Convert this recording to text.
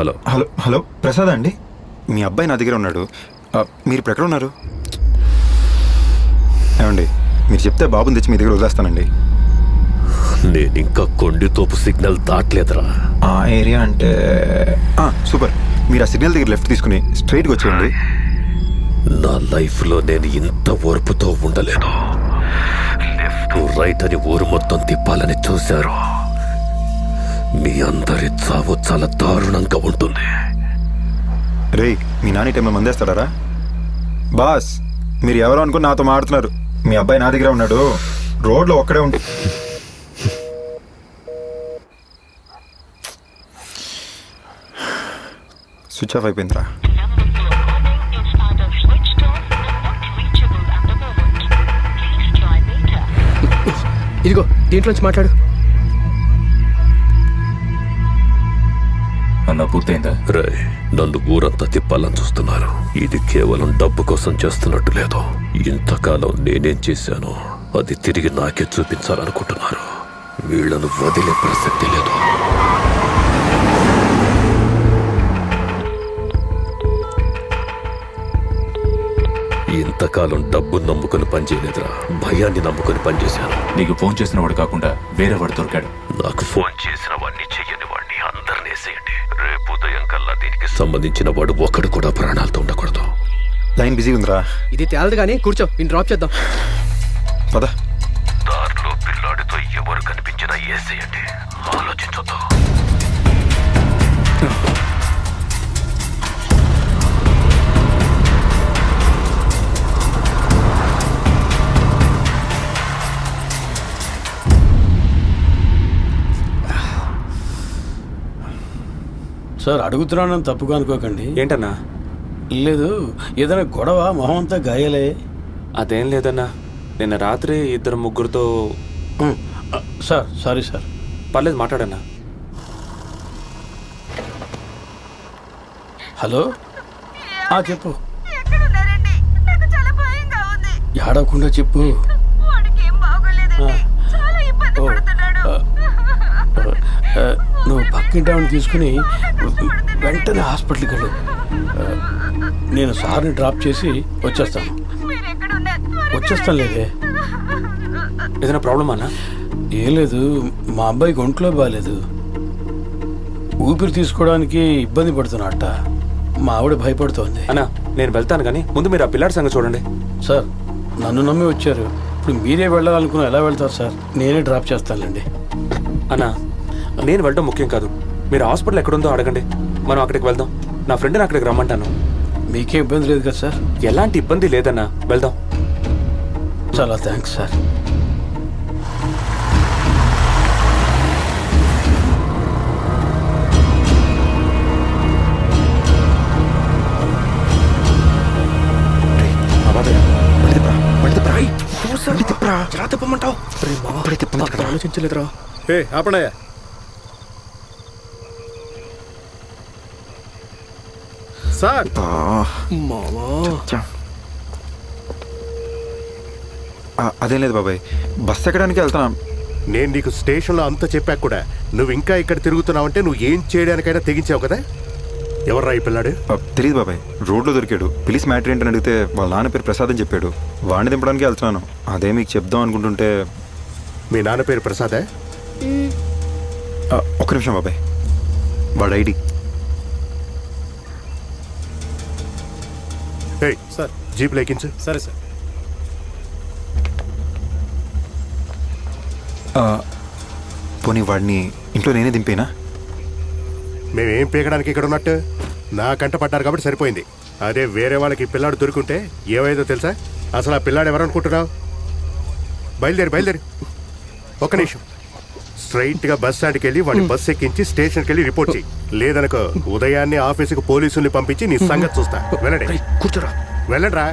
Hello hello hello Prasad అండి, మీ అబ్బాయి నా దగ్గర ఉన్నాడు. మీరు ఇప్పుడు ఎక్కడ ఉన్నారు? ఏమండి, మీరు చెప్తే బాబుని తెచ్చి మీ దగ్గర వదిలేస్తానండి. నేను ఇంకా కొండితోపు సిగ్నల్ దాటలేదురా. ఆ ఏరియా అంటే సూపర్. మీరు ఆ సిగ్నల్ దగ్గర లెఫ్ట్ తీసుకుని స్ట్రైట్గా వచ్చేయండి. నా లైఫ్లో నేను ఇంత ఓర్పుతో ఉండలేదు. లెఫ్ట్ రైట్ అని ఊరు మొత్తం తిప్పాలని చూశారు. మీ అందరి చావు చాలా దారుణంగా ఉంటుంది. రే, మీ నాని టైంలో మందేస్తాడారా? బాస్, మీరు ఎవరో అనుకుని నాతో మాడుతున్నారు. మీ అబ్బాయి నా దగ్గర ఉన్నాడు, రోడ్లో ఒక్కడే ఉండి. స్విచ్ ఆఫ్ అయిపోయిందిరా. ఇదిగో దీంట్లోంచి మాట్లాడు. అన్న పూర్తయిందా? రే, నన్ను ఊరంతా తిప్పాలని చూస్తున్నారు. ఇది కేవలం డబ్బు కోసం చేస్తున్నట్టు లేదు. ఇంతకాలం నేనేం చేశానో అది తిరిగి నాకే చూపించాలనుకుంటున్నారు. వీళ్లను వదిలే ప్రసక్తి లేదు. ఇంతకాలం డబ్బు నమ్ముకొని పనిచేయలేదురా, భయాన్ని నమ్ముకొని పనిచేశాను. నీకు ఫోన్ చేసిన వాడు కాకుండా వేరే వాడు దొరికాడు. నాకు ఫోన్ చేసిన వాడిని, చెయ్యని వాడిని అందరినీ వేసేయండి. రేపు ఉదయం కల్లా దీనికి సంబంధించిన వాడు ఒకడు కూడా ప్రాణాలతో ఉండకూడదు. లైన్ బిజీ ఉందిరా. ఇది తేలదు కానీ కూర్చో, నేను డ్రాప్ చేద్దాం. పద. దారిలో పిల్లాడితో ఎవరు కనిపించినా వేసేయండి, ఆలోచించొద్దు. సార్, అడుగుతున్నానని తప్పుగా అనుకోకండి. ఏంటన్నా? లేదు, ఏదైనా గొడవ, మొహం అంతా గాయాలే. అదేం లేదన్నా, నిన్న రాత్రి ఇద్దరు ముగ్గురుతో. Sir sorry sir. పర్లేదు, మాట్లాడన్నా. హలో, చెప్పు. ఏడవకుండా చెప్పు. నువ్వు పక్కింటి ఆవిడని తీసుకుని వెంటనే హాస్పిటల్కి వెళ్ళు. నేను సార్ని డ్రాప్ చేసి వచ్చేస్తాను. లేదే. ఏదైనా ప్రాబ్లమ్ అన్నా? ఏం లేదు, మా అబ్బాయికి ఒంట్లో బాగాలేదు. ఊపిరి తీసుకోవడానికి ఇబ్బంది పడుతున్నట్ట. మా ఆవిడ భయపడుతోంది. అన్నా, నేను వెళ్తాను, కానీ ముందు మీరు ఆ పిల్లాడి సంగతి చూడండి. సార్, నన్ను నమ్మి వచ్చారు, ఇప్పుడు మీరే వెళ్ళాలనుకున్నా ఎలా వెళ్తారు సార్? నేనే డ్రాప్ చేస్తానులేండి. అన్నా, నేను వెళ్ళడం ముఖ్యం కాదు. మీరు హాస్పిటల్ ఎక్కడుందో అడగండి, మనం అక్కడికి వెళ్దాం. నా ఫ్రెండ్ని అక్కడికి రమ్మంటాను. మీకే ఇబ్బంది లేదు కదా సార్? ఎలాంటి ఇబ్బంది లేదన్నా, వెళ్దాం. చాలా థ్యాంక్స్ సార్. ఆలోచించలేదురా. ఆపణయ్య, సార్. అదేం లేదు బాబాయ్, బస్ ఎక్కడానికి వెళ్తున్నాం. నేను నీకు స్టేషన్లో అంతా చెప్పాక కూడా నువ్వు ఇంకా ఇక్కడ తిరుగుతున్నావంటే నువ్వు ఏం చేయడానికైనా తెగించావు కదా. ఎవర్రా ఈ పిల్లాడు? తెలియదు బాబాయ్, రోడ్లో దొరికాడు. పిలిచి మ్యాటర్ ఏంటని అడిగితే వాళ్ళ నాన్న పేరు ప్రసాద్ అని చెప్పాడు. వాడిని దింపడానికి వెళ్తున్నాను. అదే మీకు చెప్దాం అనుకుంటుంటే. మీ నాన్న పేరు ప్రసాదే? ఒక్క నిమిషం బాబాయ్, వాడు ఐడి. Sir, jeep ఎక్కించు. సరే సార్. పోనీ వాడిని ఇంట్లో నేనే దింపేనా? మేమేం పీకడానికి ఇక్కడ ఉన్నట్టు? నా కంట పడ్డారు కాబట్టి సరిపోయింది. అదే వేరే వాళ్ళకి పిల్లాడు దొరుకుంటే ఏమైందో తెలుసా? అసలు ఆ పిల్లాడు ఎవరనుకుంటున్నావు? బయలుదేరి. ఒక్క నిమిషం. స్ట్రైట్గా బస్ స్టాండ్కి వెళ్ళి వాడిని బస్ ఎక్కించి స్టేషన్కి వెళ్ళి రిపోర్ట్ చేయి. లేదనుకో ఉదయాన్నే ఆఫీసుకు పోలీసుల్ని పంపించి నీ సంగతి చూస్తా. వెళ్ళండి. కూర్చోరా. వెళ్ళండి రా.